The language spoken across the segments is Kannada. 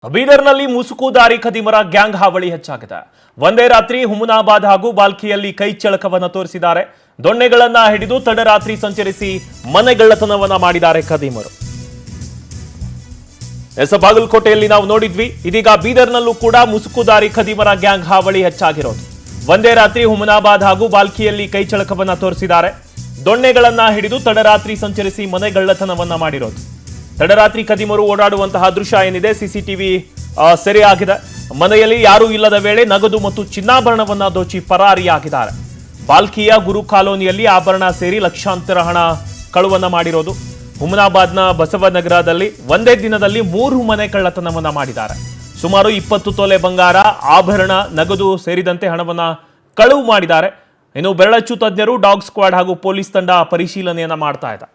ಬೀದರ್ನಲ್ಲಿ ಮುಸುಕುದಾರಿ ಖದೀಮರ ಗ್ಯಾಂಗ್ ಹಾವಳಿ ಹೆಚ್ಚಾಗಿದೆ. ಒಂದೇ ರಾತ್ರಿ ಹುಮನಾಬಾದ್ ಹಾಗೂ ಬಾಲ್ಕಿಯಲ್ಲಿ ಕೈ ಚಳಕವನ್ನ ತೋರಿಸಿದ್ದಾರೆ. ದೊಣ್ಣೆಗಳನ್ನ ಹಿಡಿದು ತಡರಾತ್ರಿ ಸಂಚರಿಸಿ ಮನೆಗಳ್ಳತನವನ್ನ ಮಾಡಿದ್ದಾರೆ ಖದೀಮರು. ಬಾಗಲಕೋಟೆಯಲ್ಲಿ ನಾವು ನೋಡಿದ್ವಿ. ಇದೀಗ ಬೀದರ್ನಲ್ಲೂ ಕೂಡ ಮುಸುಕುದಾರಿ ಖದೀಮರ ಗ್ಯಾಂಗ್ ಹಾವಳಿ ಹೆಚ್ಚಾಗಿರೋದು. ಒಂದೇ ರಾತ್ರಿ ಹುಮನಾಬಾದ್ ಹಾಗೂ ಬಾಲ್ಕಿಯಲ್ಲಿ ಕೈ ಚಳಕವನ್ನ ತೋರಿಸಿದ್ದಾರೆ. ದೊಣ್ಣೆಗಳನ್ನ ಹಿಡಿದು ತಡರಾತ್ರಿ ಸಂಚರಿಸಿ ಮನೆಗಳ್ಳತನವನ್ನ ಮಾಡಿರೋದು. ತಡರಾತ್ರಿ ಖದೀಮರು ಓಡಾಡುವಂತಹ ದೃಶ್ಯ ಏನಿದೆ ಸಿಸಿಟಿವಿ ಸೆರೆಯಾಗಿದೆ. ಮನೆಯಲ್ಲಿ ಯಾರೂ ಇಲ್ಲದ ವೇಳೆ ನಗದು ಮತ್ತು ಚಿನ್ನಾಭರಣವನ್ನ ದೋಚಿ ಪರಾರಿಯಾಗಿದ್ದಾರೆ. ಬಾಲ್ಕಿಯ ಗುರು ಕಾಲೋನಿಯಲ್ಲಿ ಆಭರಣ ಸೇರಿ ಲಕ್ಷಾಂತರ ಹಣ ಕಳುವನ್ನ ಮಾಡಿರೋದು. ಹುಮನಾಬಾದ್ನ ಬಸವನಗರದಲ್ಲಿ ಒಂದೇ ದಿನದಲ್ಲಿ 3 ಮನೆ ಕಳ್ಳತನವನ್ನ ಮಾಡಿದ್ದಾರೆ. ಸುಮಾರು 20 ತೊಲೆ ಬಂಗಾರ, ಆಭರಣ, ನಗದು ಸೇರಿದಂತೆ ಹಣವನ್ನ ಕಳುವು ಮಾಡಿದ್ದಾರೆ. ಇನ್ನು ಬೆರಳಚ್ಚು ತಜ್ಞರು, ಡಾಗ್ ಸ್ಕ್ವಾಡ್ ಹಾಗೂ ಪೊಲೀಸ್ ತಂಡ ಪರಿಶೀಲನೆಯನ್ನ ಮಾಡ್ತಾ ಇದೆ.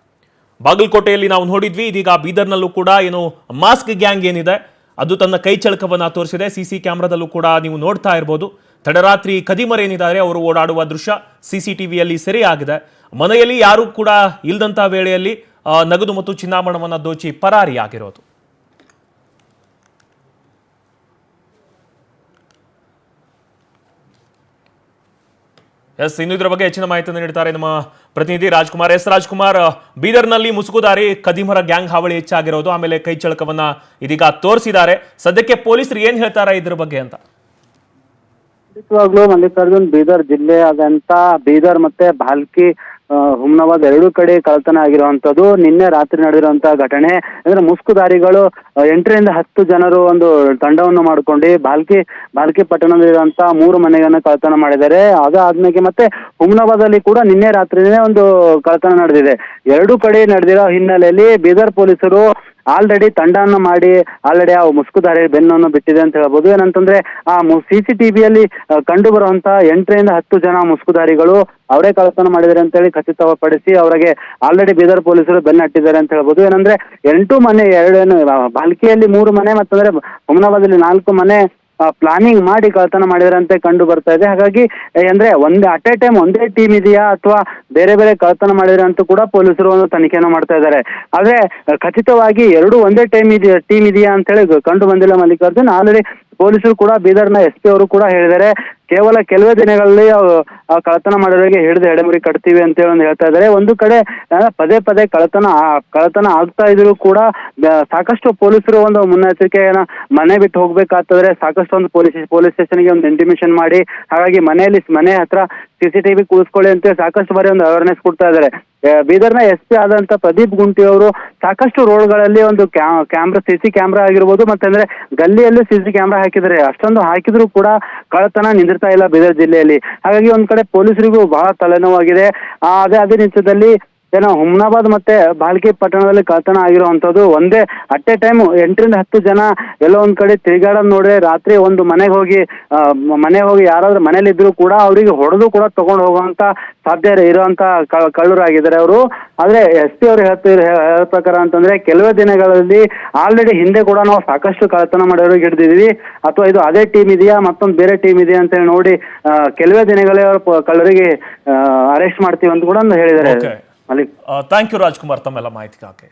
ಬಾಗಲಕೋಟೆಯಲ್ಲಿ ನಾವು ನೋಡಿದ್ವಿ. ಇದೀಗ ಬೀದರ್ನಲ್ಲೂ ಕೂಡ ಏನು ಮಾಸ್ಕ್ ಗ್ಯಾಂಗ್ ಏನಿದೆ ಅದು ತನ್ನ ಕೈ ಚಳಕವನ್ನ ತೋರಿಸಿದೆ. ಸಿಸಿ ಕ್ಯಾಮ್ರಾದಲ್ಲೂ ಕೂಡ ನೀವು ನೋಡ್ತಾ ಇರಬಹುದು. ತಡರಾತ್ರಿ ಖದೀಮರೇನಿದ್ದಾರೆ ಅವರು ಓಡಾಡುವ ದೃಶ್ಯ ಸಿಸಿಟಿವಿಯಲ್ಲಿ ಸೆರೆಯಾಗಿದೆ. ಮನೆಯಲ್ಲಿ ಯಾರೂ ಕೂಡ ಇಲ್ಲದಂತ ವೇಳೆಯಲ್ಲಿ ನಗದು ಮತ್ತು ಚಿನ್ನಾಭರಣವನ್ನ ದೋಚಿ ಪರಾರಿಯಾಗಿರೋದು. ಇನ್ನು ಇದರ ಬಗ್ಗೆ ಹೆಚ್ಚಿನ ಮಾಹಿತಿಯನ್ನು ನೀಡುತ್ತಾರೆ ನಮ್ಮ ಪ್ರತಿನಿಧಿ ರಾಜ್ಕುಮಾರ್. ರಾಜ್ಕುಮಾರ್, ಬೀದರ್ನಲ್ಲಿ ಮುಸುಕುದಾರಿ ಖದೀಮರ ಗ್ಯಾಂಗ್ ಹಾವಳಿ ಹೆಚ್ಚಾಗಿರೋದು, ಆಮೇಲೆ ಕೈ ಚಳಕವನ್ನ ಇದೀಗ ತೋರಿಸಿದ್ದಾರೆ. ಸದ್ಯಕ್ಕೆ ಪೊಲೀಸರು ಏನ್ ಹೇಳ್ತಾರೆ ಇದ್ರ ಬಗ್ಗೆ ಅಂತ? ಖಂಡಿತವಾಗ್ಲೂ ಮಲ್ಲಿಕಾರ್ಜುನ್, ಬೀದರ್ ಜಿಲ್ಲೆಯಾದಂತ ಬೀದರ್ ಮತ್ತೆ ಭಾಲ್ಕಿ, ಹುಮ್ನಾಬಾದ್ ಎರಡೂ ಕಡೆ ಕಳ್ಳತನ ಆಗಿರುವಂತದ್ದು ನಿನ್ನೆ ರಾತ್ರಿ ನಡೆದಿರುವಂತಹ ಘಟನೆ. ಅಂದ್ರೆ ಮುಸುಕುದಾರಿಗಳು 8ರಿಂದ 10 ಜನರು ಒಂದು ತಂಡವನ್ನು ಮಾಡ್ಕೊಂಡು ಭಾಲ್ಕಿ ಪಟ್ಟಣದಲ್ಲಿರುವಂತ 3 ಮನೆಗಳನ್ನ ಕಳ್ಳತನ ಮಾಡಿದ್ದಾರೆ. ಅದಾದ್ಮೇಲೆ ಮತ್ತೆ ಹುಮ್ನಾಬಾದಲ್ಲಿ ಕೂಡ ನಿನ್ನೆ ರಾತ್ರಿನೇ ಒಂದು ಕಳ್ಳತನ ನಡೆದಿದೆ. ಎರಡೂ ಕಡೆ ನಡೆದಿರೋ ಹಿನ್ನೆಲೆಯಲ್ಲಿ ಬೀದರ್ ಪೊಲೀಸರು ಆಲ್ರೆಡಿ ತಂಡವನ್ನು ಮಾಡಿ ಆಲ್ರೆಡಿ ಆ ಮುಸುಕುದಾರಿ ಬೆನ್ನನ್ನು ಬಿಟ್ಟಿದೆ ಅಂತ ಹೇಳ್ಬೋದು. ಏನಂತಂದ್ರೆ ಆ ಸಿಸಿಟಿವಿಯಲ್ಲಿ ಕಂಡು ಬರುವಂತ 8ರಿಂದ 10 ಜನ ಮುಸುಕುದಾರಿಗಳು ಅವರೇ ಕಳ್ಳತನ ಮಾಡಿದ್ದಾರೆ ಅಂತ ಹೇಳಿ ಖಚಿತಪಡಿಸಿ ಅವರಿಗೆ ಆಲ್ರೆಡಿ ಬೀದರ್ ಪೊಲೀಸರು ಬೆನ್ನಟ್ಟಿದ್ದಾರೆ ಅಂತ ಹೇಳ್ಬೋದು. ಏನಂದ್ರೆ 8 ಮನೆ, ಬಾಲ್ಕಿಯಲ್ಲಿ 3 ಮನೆ ಮತ್ತಂದ್ರೆ ಹುಮನಾಬಾದಲ್ಲಿ 4 ಮನೆ ಪ್ಲಾನಿಂಗ್ ಮಾಡಿ ಕಳ್ಳತನ ಮಾಡಿದ್ರಂತೆ ಕಂಡು ಬರ್ತಾ ಇದೆ. ಹಾಗಾಗಿ ಅಂದ್ರೆ ಅಟ್ ಎ ಟೈಮ್ ಒಂದೇ ಟೀಮ್ ಇದೆಯಾ ಅಥವಾ ಬೇರೆ ಬೇರೆ ಕಳ್ಳತನ ಮಾಡಿದ್ರೆ ಅಂತೂ ಕೂಡ ಪೊಲೀಸರು ಒಂದು ತನಿಖೆಯನ್ನು ಮಾಡ್ತಾ ಇದ್ದಾರೆ. ಆದ್ರೆ ಖಚಿತವಾಗಿ ಎರಡು ಒಂದೇ ಟೀಮ್ ಇದೆಯಾ ಅಂತ ಹೇಳಿ ಕಂಡು ಬಂದಿಲ್ಲ ಮಲ್ಲಿಕಾರ್ಜುನ್. ಆಲ್ರೆಡಿ ಪೊಲೀಸರು ಕೂಡ ಬೀದರ್ನ SP ಅವರು ಕೂಡ ಹೇಳಿದ್ದಾರೆ, ಕೇವಲ ಕೆಲವೇ ದಿನಗಳಲ್ಲಿ ಕಳ್ಳತನ ಮಾಡೋರಿಗೆ ಹಿಡಿದು ಎಡೆಮುರಿ ಕಟ್ತೀವಿ ಅಂತ ಹೇಳಿ ಹೇಳ್ತಾ ಇದ್ದಾರೆ. ಒಂದು ಕಡೆ ಪದೇ ಕಳ್ಳತನ ಆಗ್ತಾ ಇದ್ರು ಕೂಡ ಸಾಕಷ್ಟು ಪೊಲೀಸರು ಒಂದು ಮುನ್ನೆಚ್ಚರಿಕೆಯನ್ನ ಮನೆ ಬಿಟ್ಟು ಹೋಗ್ಬೇಕಾಗ್ತದ್ರೆ ಸಾಕಷ್ಟು ಒಂದು ಪೊಲೀಸ್ ಸ್ಟೇಷನ್ಗೆ ಒಂದು ಇಂಟಿಮೇಷನ್ ಮಾಡಿ, ಹಾಗಾಗಿ ಮನೆ ಹತ್ರ CCTV ಕೂರಿಸ್ಕೊಳ್ಳಿ ಅಂತ ಸಾಕಷ್ಟು ಬಾರಿ ಒಂದು ಅವೇರ್ನೆಸ್ ಕೊಡ್ತಾ ಇದ್ದಾರೆ. ಬೀದರ್ನ SP ಆದಂತ ಪ್ರದೀಪ್ ಗುಂಟಿ ಅವರು ಸಾಕಷ್ಟು ರೋಡ್ಗಳಲ್ಲಿ ಒಂದು CC ಕ್ಯಾಮ್ರಾ ಆಗಿರ್ಬೋದು, ಮತ್ತೆ ಅಂದ್ರೆ ಗಲ್ಲಿಯಲ್ಲೂ CC ಕ್ಯಾಮ್ರಾ ಹಾಕಿದ್ದಾರೆ. ಅಷ್ಟೊಂದು ಹಾಕಿದ್ರು ಕೂಡ ಕಳ್ಳತನ ನಿಂದಿರ್ತಾ ಇಲ್ಲ ಬೀದರ್ ಜಿಲ್ಲೆಯಲ್ಲಿ. ಹಾಗಾಗಿ ಒಂದ್ ಕಡೆ ಪೊಲೀಸರಿಗೂ ಬಹಳ ತಲೆನೋವಾಗಿದೆ. ಅದೇ ನಿಮಿಷದಲ್ಲಿ ಏನೋ ಹುಮ್ನಾಬಾದ್ ಮತ್ತೆ ಬಾಲ್ಕಿ ಪಟ್ಟಣದಲ್ಲಿ ಕಳ್ಳತನ ಆಗಿರುವಂತದ್ದು ಒಂದೇ ಅಟ್ ಎ ಟೈಮ್ 8ರಿಂದ 10 ಜನ ಎಲ್ಲೋ ಒಂದ್ ಕಡೆ ತಿರುಗಾಡೋದ್ ನೋಡ್ರೆ ರಾತ್ರಿ ಒಂದು ಮನೆಗೆ ಹೋಗಿ ಯಾರಾದ್ರೂ ಮನೇಲಿ ಇದ್ರು ಕೂಡ ಅವರಿಗೆ ಹೊಡೆದು ಕೂಡ ತಗೊಂಡು ಹೋಗುವಂತ ಸಾಧ್ಯ ಇರುವಂತ ಕಳ್ಳರಾಗಿದ್ದಾರೆ ಅವರು. ಆದ್ರೆ SP ಅವರು ಹೇಳೋ ಪ್ರಕಾರ ಅಂತಂದ್ರೆ ಕೆಲವೇ ದಿನಗಳಲ್ಲಿ ಆಲ್ರೆಡಿ ಹಿಂದೆ ಕೂಡ ನಾವು ಸಾಕಷ್ಟು ಕಳ್ಳತನ ಮಾಡೋರಿಗೆ ಹಿಡಿದಿದ್ವಿ, ಅಥವಾ ಇದು ಅದೇ ಟೀಮ್ ಇದೆಯಾ ಮತ್ತೊಂದು ಬೇರೆ ಟೀಮ್ ಇದೆಯಾ ಅಂತ ಹೇಳಿ ನೋಡಿ ಕೆಲವೇ ದಿನಗಳೇ ಅವರು ಕಳ್ಳರಿಗೆ ಅರೆಸ್ಟ್ ಮಾಡ್ತೀವಿ ಅಂತ ಕೂಡ ಹೇಳಿದ್ದಾರೆ. ಥ್ಯಾಂಕ್ ಯು ರಾಜ್ಕುಮಾರ್ ತಮ್ಮೆಲ್ಲ ಮಾಹಿತಿಗಾಗಿ.